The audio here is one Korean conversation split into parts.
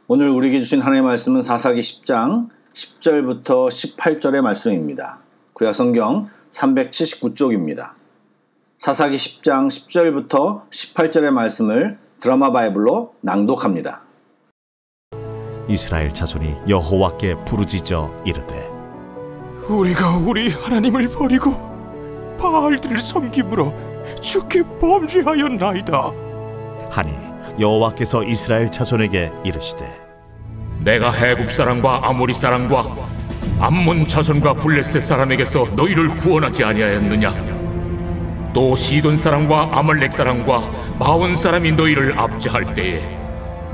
오늘 우리에게 주신 하나님의 말씀은 사사기 10장 10절부터 18절의 말씀입니다. 구약성경 379쪽입니다. 사사기 10장 10절부터 18절의 말씀을 드라마 바이블로 낭독합니다. 이스라엘 자손이 여호와께 부르짖어 이르되 우리가 우리 하나님을 버리고 바알들을 섬김으로 주께 범죄하였나이다 하니 여호와께서 이스라엘 자손에게 이르시되 내가 해굽 사람과 아모리 사람과 암몬 자손과 블레셋 사람에게서 너희를 구원하지 아니하였느냐? 또 시돈 사람과 아말렉 사람과 마온 사람이 너희를 압제할 때에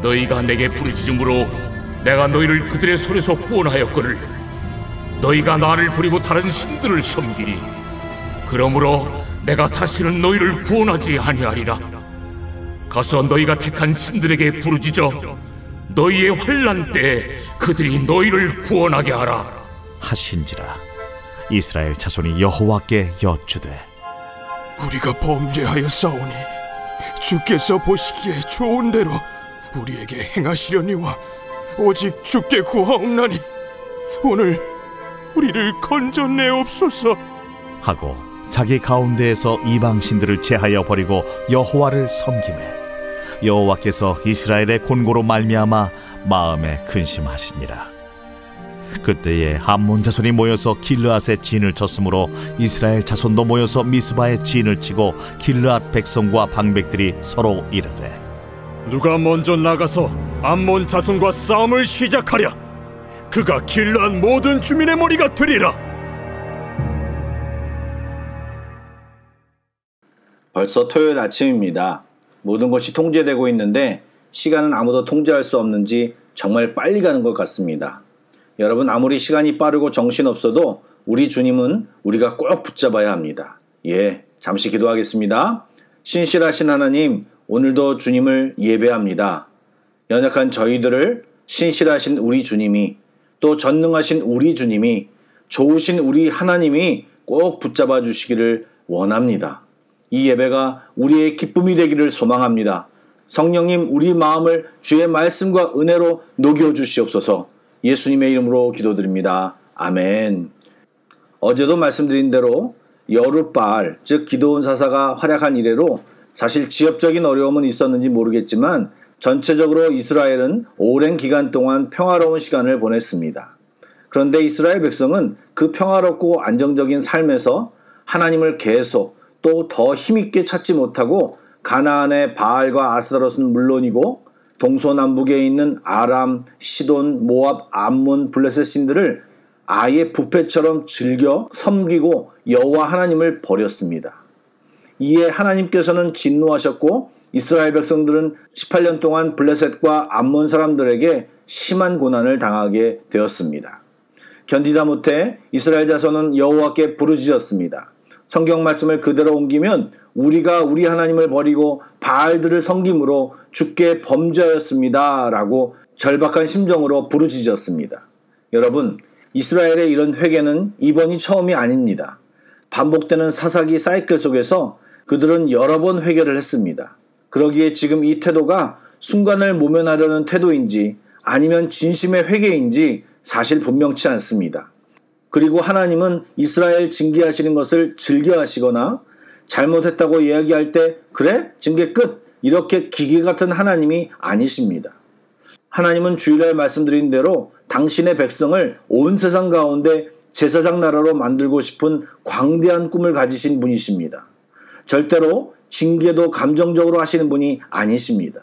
너희가 내게 부르짖음으로 내가 너희를 그들의 손에서 구원하였거늘 너희가 나를 버리고 다른 신들을 섬기니 그러므로 내가 다시는 너희를 구원하지 아니하리라. 가서 너희가 택한 신들에게 부르짖어 너희의 환난 때에 그들이 너희를 구원하게 하라 하신지라. 이스라엘 자손이 여호와께 여쭈되 우리가 범죄하였사오니 주께서 보시기에 좋은 대로 우리에게 행하시려니와 오직 주께 구하옵나니 오늘 우리를 건져내옵소서 하고 자기 가운데에서 이방 신들을 제하여 버리고 여호와를 섬기매 여호와께서 이스라엘의 곤고로 말미암아 마음에 근심하시니라. 그때에 암몬 자손이 모여서 길르앗에 진을 쳤으므로 이스라엘 자손도 모여서 미스바에 진을 치고 길르앗 백성과 방백들이 서로 이르되 누가 먼저 나가서 암몬 자손과 싸움을 시작하랴. 그가 길르앗 모든 주민의 머리가 되리라. 벌써 토요일 아침입니다. 모든 것이 통제되고 있는데 시간은 아무도 통제할 수 없는지 정말 빨리 가는 것 같습니다. 여러분, 아무리 시간이 빠르고 정신없어도 우리 주님은 우리가 꼭 붙잡아야 합니다. 잠시 기도하겠습니다. 신실하신 하나님, 오늘도 주님을 예배합니다. 연약한 저희들을 신실하신 우리 주님이, 또 전능하신 우리 주님이, 좋으신 우리 하나님이 꼭 붙잡아 주시기를 원합니다. 이 예배가 우리의 기쁨이 되기를 소망합니다. 성령님, 우리 마음을 주의 말씀과 은혜로 녹여주시옵소서. 예수님의 이름으로 기도드립니다. 아멘. 어제도 말씀드린 대로 여룻바알, 즉 기드온 사사가 활약한 이래로 사실 지역적인 어려움은 있었는지 모르겠지만 전체적으로 이스라엘은 오랜 기간 동안 평화로운 시간을 보냈습니다. 그런데 이스라엘 백성은 그 평화롭고 안정적인 삶에서 하나님을 계속 또 더 힘있게 찾지 못하고 가나안의 바알과 아스타롯은 물론이고 동서남북에 있는 아람, 시돈, 모압, 암몬, 블레셋 신들을 아예 부패처럼 즐겨 섬기고 여호와 하나님을 버렸습니다. 이에 하나님께서는 진노하셨고 이스라엘 백성들은 18년 동안 블레셋과 암몬 사람들에게 심한 고난을 당하게 되었습니다. 견디다 못해 이스라엘 자손은 여호와께 부르짖었습니다. 성경 말씀을 그대로 옮기면 우리가 우리 하나님을 버리고 바알들을 섬김으로 주께 범죄하였습니다 라고 절박한 심정으로 부르짖었습니다. 여러분, 이스라엘의 이런 회개는 이번이 처음이 아닙니다. 반복되는 사사기 사이클 속에서 그들은 여러 번 회개를 했습니다. 그러기에 지금 이 태도가 순간을 모면하려는 태도인지 아니면 진심의 회개인지 사실 분명치 않습니다. 그리고 하나님은 이스라엘 징계하시는 것을 즐겨하시거나 잘못했다고 이야기할 때 그래? 징계 끝! 이렇게 기계 같은 하나님이 아니십니다. 하나님은 주일날 말씀드린 대로 당신의 백성을 온 세상 가운데 제사장 나라로 만들고 싶은 광대한 꿈을 가지신 분이십니다. 절대로 징계도 감정적으로 하시는 분이 아니십니다.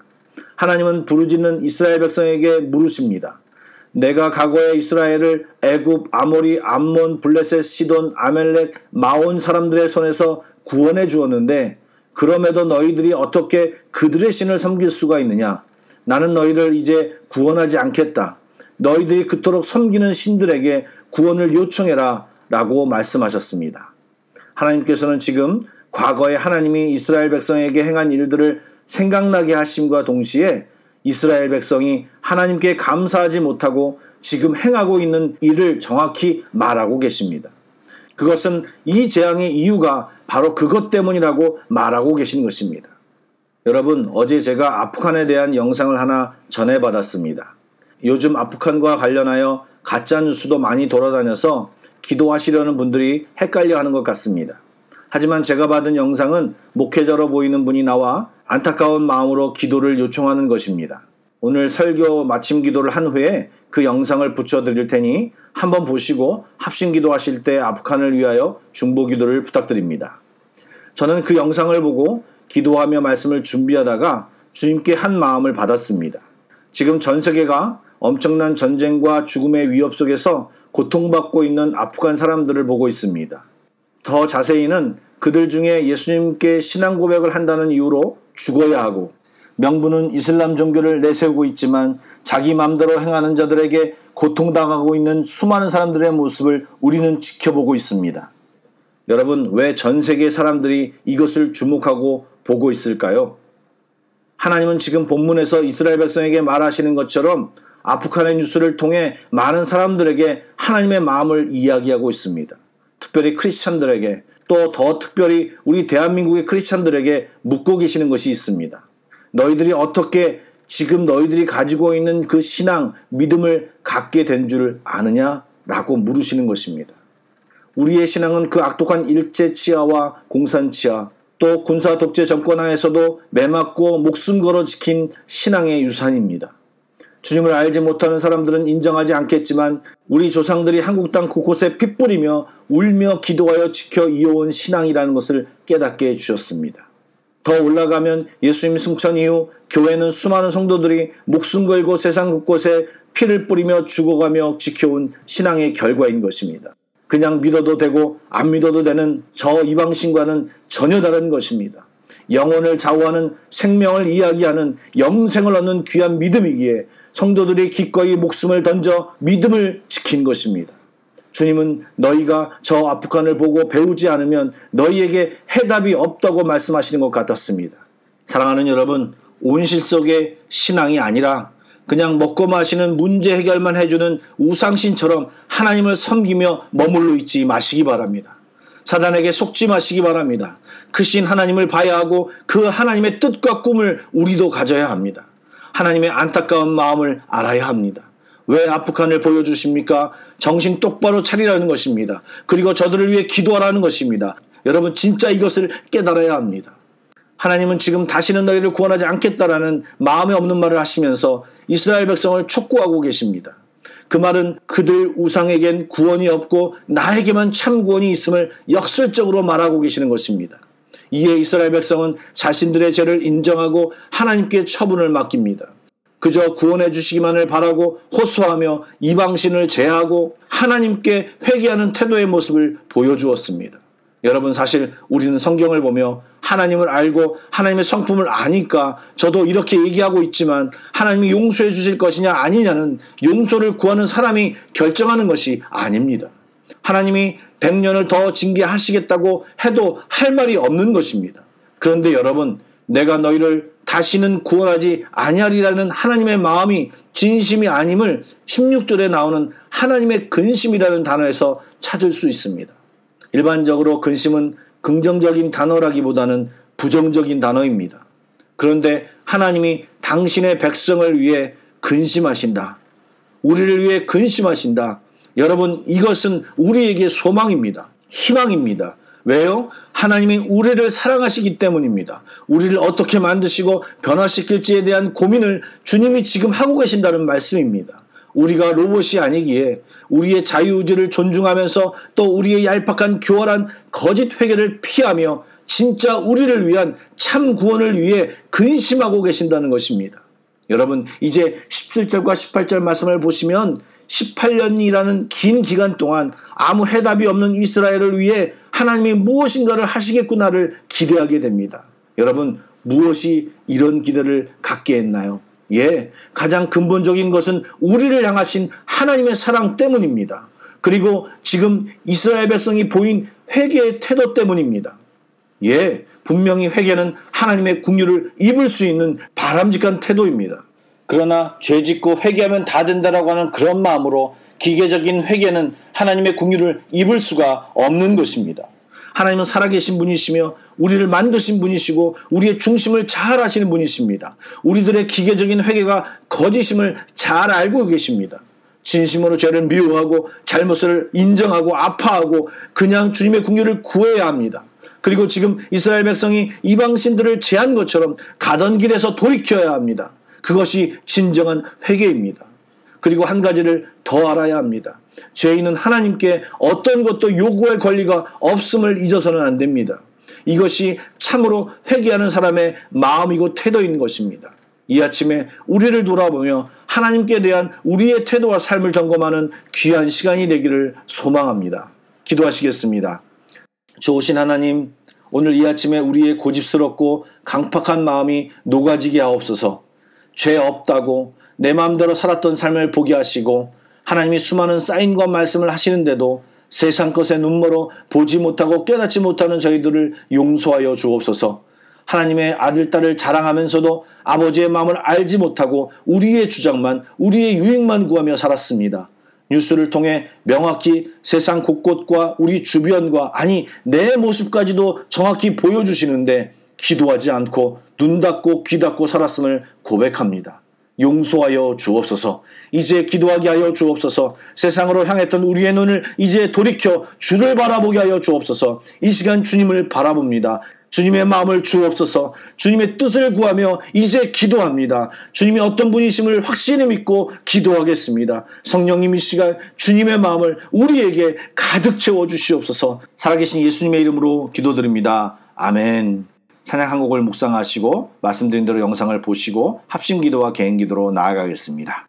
하나님은 부르짖는 이스라엘 백성에게 물으십니다. 내가 과거에 이스라엘을 애굽, 아모리, 암몬, 블레셋, 시돈, 아멜렉, 마온 사람들의 손에서 구원해 주었는데 그럼에도 너희들이 어떻게 그들의 신을 섬길 수가 있느냐? 나는 너희를 이제 구원하지 않겠다. 너희들이 그토록 섬기는 신들에게 구원을 요청해라 라고 말씀하셨습니다. 하나님께서는 지금 과거에 하나님이 이스라엘 백성에게 행한 일들을 생각나게 하심과 동시에 이스라엘 백성이 하나님께 감사하지 못하고 지금 행하고 있는 일을 정확히 말하고 계십니다. 그것은 이 재앙의 이유가 바로 그것 때문이라고 말하고 계신 것입니다. 여러분, 어제 제가 아프간에 대한 영상을 하나 전해받았습니다. 요즘 아프간과 관련하여 가짜뉴스도 많이 돌아다녀서 기도하시려는 분들이 헷갈려하는 것 같습니다. 하지만 제가 받은 영상은 목회자로 보이는 분이 나와 안타까운 마음으로 기도를 요청하는 것입니다. 오늘 설교 마침 기도를 한 후에 그 영상을 붙여드릴 테니 한번 보시고 합심 기도하실 때 아프간을 위하여 중보 기도를 부탁드립니다. 저는 그 영상을 보고 기도하며 말씀을 준비하다가 주님께 한 마음을 받았습니다. 지금 전 세계가 엄청난 전쟁과 죽음의 위협 속에서 고통받고 있는 아프간 사람들을 보고 있습니다. 더 자세히는 그들 중에 예수님께 신앙 고백을 한다는 이유로 죽어야 하고 명분은 이슬람 종교를 내세우고 있지만 자기 마음대로 행하는 자들에게 고통당하고 있는 수많은 사람들의 모습을 우리는 지켜보고 있습니다. 여러분, 왜 전 세계 사람들이 이것을 주목하고 보고 있을까요? 하나님은 지금 본문에서 이스라엘 백성에게 말하시는 것처럼 아프간의 뉴스를 통해 많은 사람들에게 하나님의 마음을 이야기하고 있습니다. 특별히 크리스찬들에게, 또 더 특별히 우리 대한민국의 크리스찬들에게 묻고 계시는 것이 있습니다. 너희들이 어떻게 지금 너희들이 가지고 있는 그 신앙, 믿음을 갖게 된 줄 아느냐? 라고 물으시는 것입니다. 우리의 신앙은 그 악독한 일제치하와 공산치하, 또 군사 독재 정권 하에서도 매맞고 목숨 걸어 지킨 신앙의 유산입니다. 주님을 알지 못하는 사람들은 인정하지 않겠지만 우리 조상들이 한국 땅 곳곳에 피 뿌리며 울며 기도하여 지켜 이어온 신앙이라는 것을 깨닫게 해주셨습니다. 더 올라가면 예수님 승천 이후 교회는 수많은 성도들이 목숨 걸고 세상 곳곳에 피를 뿌리며 죽어가며 지켜온 신앙의 결과인 것입니다. 그냥 믿어도 되고 안 믿어도 되는 저 이방신과는 전혀 다른 것입니다. 영혼을 좌우하는 생명을 이야기하는 영생을 얻는 귀한 믿음이기에 성도들이 기꺼이 목숨을 던져 믿음을 지킨 것입니다. 주님은 너희가 저 아프간을 보고 배우지 않으면 너희에게 해답이 없다고 말씀하시는 것 같았습니다. 사랑하는 여러분, 온실 속의 신앙이 아니라 그냥 먹고 마시는 문제 해결만 해주는 우상신처럼 하나님을 섬기며 머물러 있지 마시기 바랍니다. 사단에게 속지 마시기 바랍니다. 크신 하나님을 봐야 하고 그 하나님의 뜻과 꿈을 우리도 가져야 합니다. 하나님의 안타까운 마음을 알아야 합니다. 왜 아프간을 보여주십니까? 정신 똑바로 차리라는 것입니다. 그리고 저들을 위해 기도하라는 것입니다. 여러분, 진짜 이것을 깨달아야 합니다. 하나님은 지금 다시는 너희를 구원하지 않겠다라는 마음에 없는 말을 하시면서 이스라엘 백성을 촉구하고 계십니다. 그 말은 그들 우상에겐 구원이 없고 나에게만 참 구원이 있음을 역설적으로 말하고 계시는 것입니다. 이에 이스라엘 백성은 자신들의 죄를 인정하고 하나님께 처분을 맡깁니다. 그저 구원해 주시기만을 바라고 호소하며 이방신을 제하고 하나님께 회개하는 태도의 모습을 보여주었습니다. 여러분, 사실 우리는 성경을 보며 하나님을 알고 하나님의 성품을 아니까 저도 이렇게 얘기하고 있지만 하나님이 용서해 주실 것이냐 아니냐는 용서를 구하는 사람이 결정하는 것이 아닙니다. 하나님이 100년을 더 징계하시겠다고 해도 할 말이 없는 것입니다. 그런데 여러분, 내가 너희를 다시는 구원하지 아니하리라는 하나님의 마음이 진심이 아님을 16절에 나오는 하나님의 근심이라는 단어에서 찾을 수 있습니다. 일반적으로 근심은 긍정적인 단어라기보다는 부정적인 단어입니다. 그런데 하나님이 당신의 백성을 위해 근심하신다. 우리를 위해 근심하신다. 여러분, 이것은 우리에게 소망입니다. 희망입니다. 왜요? 하나님이 우리를 사랑하시기 때문입니다. 우리를 어떻게 만드시고 변화시킬지에 대한 고민을 주님이 지금 하고 계신다는 말씀입니다. 우리가 로봇이 아니기에 우리의 자유의지를 존중하면서 또 우리의 얄팍한 교활한 거짓 회개를 피하며 진짜 우리를 위한 참 구원을 위해 근심하고 계신다는 것입니다. 여러분, 이제 17절과 18절 말씀을 보시면 18년이라는 긴 기간 동안 아무 해답이 없는 이스라엘을 위해 하나님이 무엇인가를 하시겠구나를 기대하게 됩니다. 여러분, 무엇이 이런 기대를 갖게 했나요? 가장 근본적인 것은 우리를 향하신 하나님의 사랑 때문입니다. 그리고 지금 이스라엘 백성이 보인 회개의 태도 때문입니다. 분명히 회개는 하나님의 긍휼을 입을 수 있는 바람직한 태도입니다. 그러나 죄 짓고 회개하면 다 된다라고 하는 그런 마음으로 기계적인 회개는 하나님의 긍휼을 입을 수가 없는 것입니다. 하나님은 살아계신 분이시며 우리를 만드신 분이시고 우리의 중심을 잘 아시는 분이십니다. 우리들의 기계적인 회개가 거짓임을 잘 알고 계십니다. 진심으로 죄를 미워하고 잘못을 인정하고 아파하고 그냥 주님의 긍휼을 구해야 합니다. 그리고 지금 이스라엘 백성이 이방신들을 제한 것처럼 가던 길에서 돌이켜야 합니다. 그것이 진정한 회개입니다. 그리고 한 가지를 더 알아야 합니다. 죄인은 하나님께 어떤 것도 요구할 권리가 없음을 잊어서는 안 됩니다. 이것이 참으로 회개하는 사람의 마음이고 태도인 것입니다. 이 아침에 우리를 돌아보며 하나님께 대한 우리의 태도와 삶을 점검하는 귀한 시간이 되기를 소망합니다. 기도하시겠습니다. 좋으신 하나님, 오늘 이 아침에 우리의 고집스럽고 강팍한 마음이 녹아지게 하옵소서. 죄 없다고 내 마음대로 살았던 삶을 보게 하시고 하나님이 수많은 사인과 말씀을 하시는데도 세상 것에 눈멀어 보지 못하고 깨닫지 못하는 저희들을 용서하여 주옵소서. 하나님의 아들, 딸을 자랑하면서도 아버지의 마음을 알지 못하고 우리의 주장만, 우리의 유익만 구하며 살았습니다. 뉴스를 통해 명확히 세상 곳곳과 우리 주변과, 아니 내 모습까지도 정확히 보여주시는데 기도하지 않고 눈 닫고 귀 닫고 살았음을 고백합니다. 용서하여 주옵소서. 이제 기도하게 하여 주옵소서. 세상으로 향했던 우리의 눈을 이제 돌이켜 주를 바라보게 하여 주옵소서. 이 시간 주님을 바라봅니다. 주님의 마음을 주옵소서. 주님의 뜻을 구하며 이제 기도합니다. 주님이 어떤 분이심을 확실히 믿고 기도하겠습니다. 성령님, 이 시간 주님의 마음을 우리에게 가득 채워 주시옵소서. 살아계신 예수님의 이름으로 기도드립니다. 아멘. 찬양 한 곡을 묵상하시고 말씀드린 대로 영상을 보시고 합심기도와 개인기도로 나아가겠습니다.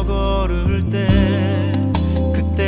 걸을 때 그때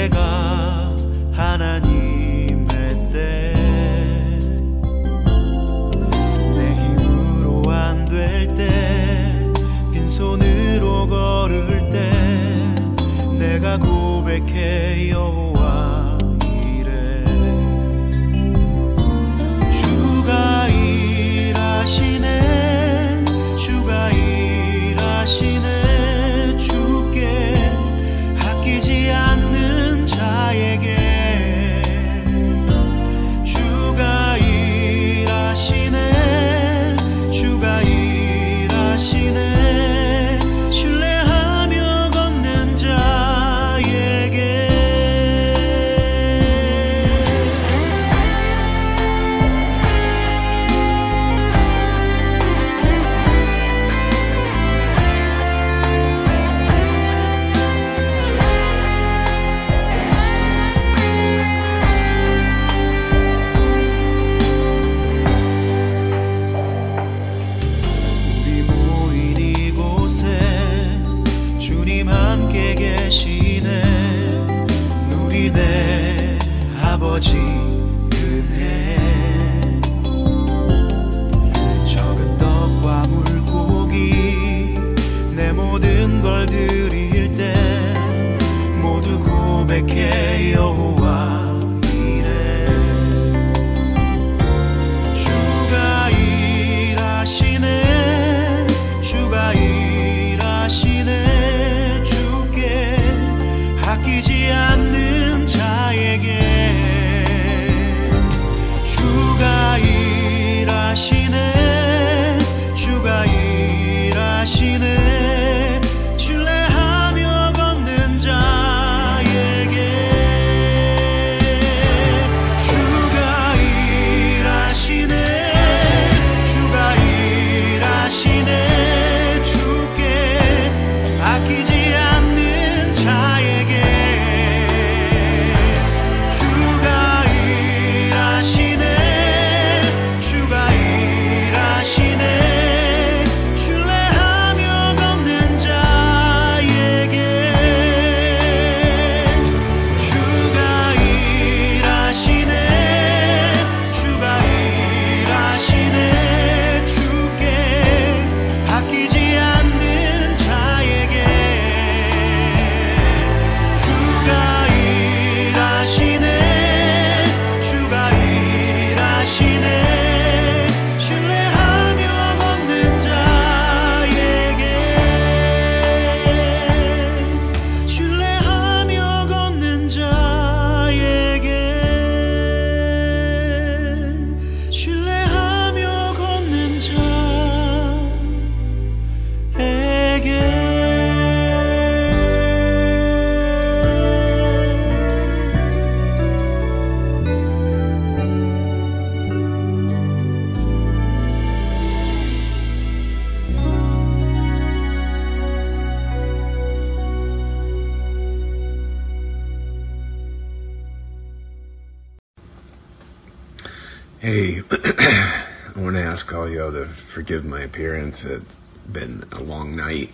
I want to ask all y'all to forgive my appearance. It's been a long night,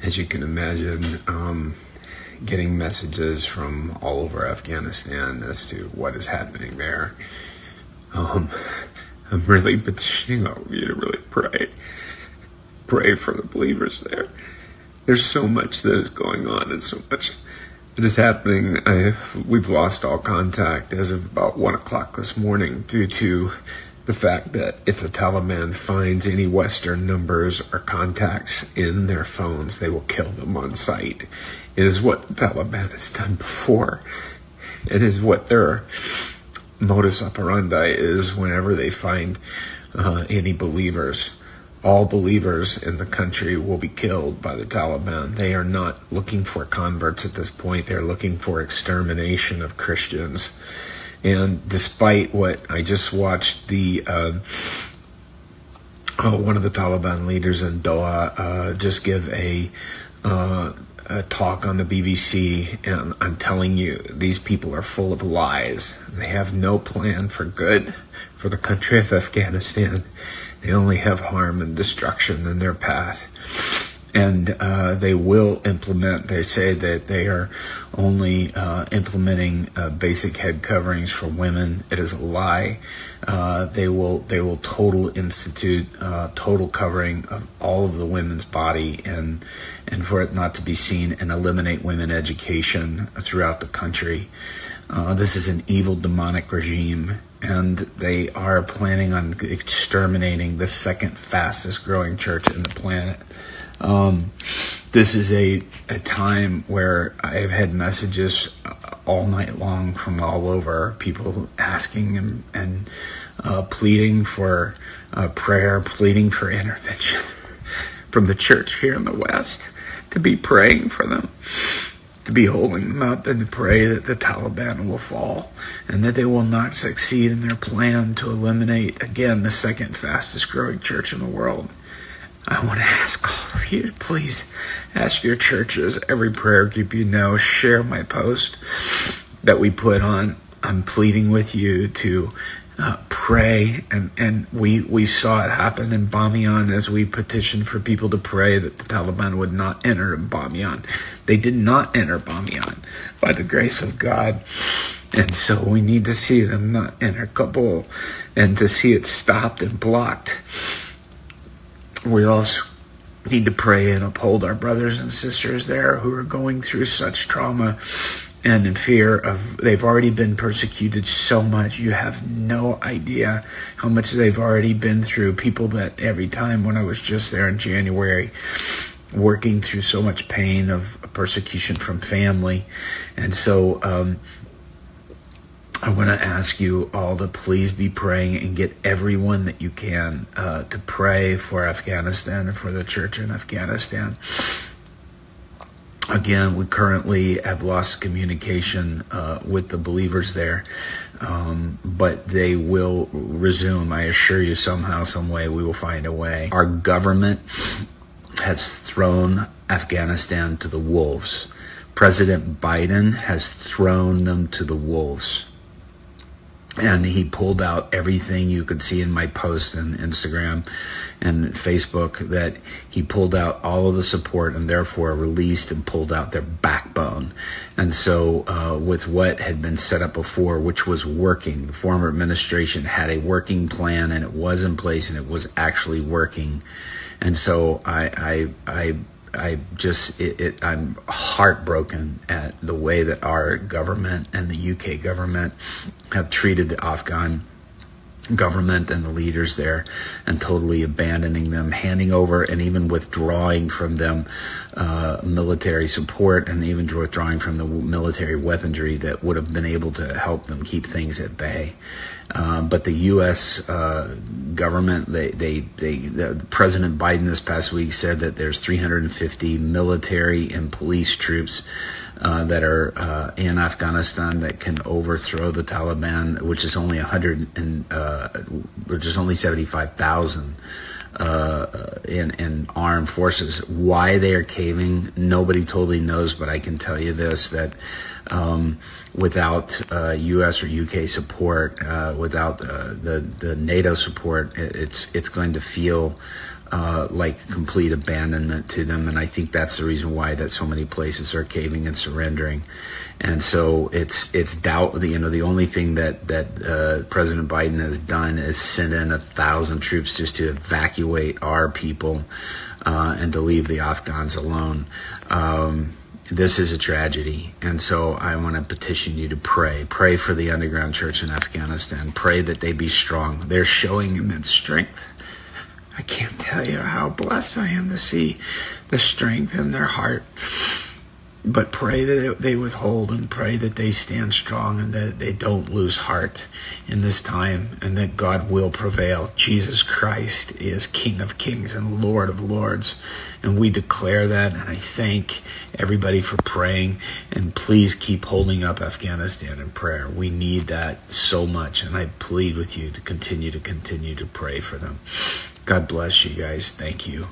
as you can imagine. Getting messages from all over Afghanistan as to what is happening there. I'm really petitioning all of you to really pray for the believers there. There's so much that is going on and so much that is happening. We've lost all contact as of about 1 o'clock this morning due to the fact that if the Taliban finds any Western numbers or contacts in their phones, they will kill them on sight. It is what the Taliban has done before. It is what their modus operandi is whenever they find any believers. All believers in the country will be killed by the Taliban. They are not looking for converts at this point. They're looking for extermination of Christians. And despite what I just watched, one of the Taliban leaders in Doha just give a talk on the BBC, and I'm telling you, these people are full of lies. They have no plan for good for the country of Afghanistan. They only have harm and destruction in their path. And they will implement, they say that they are only implementing basic head coverings for women. It is a lie. They will institute total covering of all of the women's body and for it not to be seen, and eliminate women education throughout the country. This is an evil, demonic regime, and they are planning on exterminating the second fastest growing church in the planet. This is a time where I've had messages all night long from all over, people asking and pleading for prayer, pleading for intervention from the church here in the West, to be praying for them, to be holding them up, and to pray that the Taliban will fall and that they will not succeed in their plan to eliminate, again, the second fastest growing church in the world. I want to ask all of you to please ask your churches, every prayer group you know, share my post that we put on. I'm pleading with you to pray, and we saw it happen in Bamiyan as we petitioned for people to pray that the Taliban would not enter Bamiyan. They did not enter Bamiyan by the grace of God. And so we need to see them not enter Kabul and to see it stopped and blocked. We also need to pray and uphold our brothers and sisters there who are going through such trauma and in fear of, they've already been persecuted so much. You have no idea how much they've already been through. People that every time when I was just there in January, working through so much pain of persecution from family. And so I want to ask you all to please be praying and get everyone that you can to pray for Afghanistan and for the church in Afghanistan. Again, we currently have lost communication with the believers there, but they will resume. I assure you, somehow, some way, we will find a way. Our government has thrown Afghanistan to the wolves. President Biden has thrown them to the wolves. And he pulled out everything you could see in my post on Instagram and Facebook, that he pulled out all of the support and therefore released and pulled out their backbone. And so with what had been set up before, which was working, the former administration had a working plan and it was in place and it was actually working. And so I'm heartbroken at the way that our government and the UK government have treated the Afghan government and the leaders there, and totally abandoning them, handing over and even withdrawing from them military support, and even withdrawing from the military weaponry that would have been able to help them keep things at bay. But the U.S. government, President Biden this past week said that there's 350 military and police troops that are in Afghanistan that can overthrow the Taliban, which is only 75,000 in armed forces. Why they are caving, nobody totally knows, but I can tell you this, that Without U.S. or U.K. support, without the NATO support, it's going to feel like complete abandonment to them. And I think that's the reason why that so many places are caving and surrendering. And so it's doubt. The only thing that President Biden has done is send in 1,000 troops just to evacuate our people and to leave the Afghans alone. This is a tragedy. And so I want to petition you to pray. Pray for the underground church in Afghanistan. Pray that they be strong. They're showing immense strength. I can't tell you how blessed I am to see the strength in their heart. But pray that they withhold, and pray that they stand strong, and that they don't lose heart in this time, and that God will prevail. Jesus Christ is King of Kings and Lord of Lords, and we declare that. And I thank everybody for praying, and please keep holding up Afghanistan in prayer. We need that so much, and I plead with you to continue to pray for them. God bless you guys. Thank you.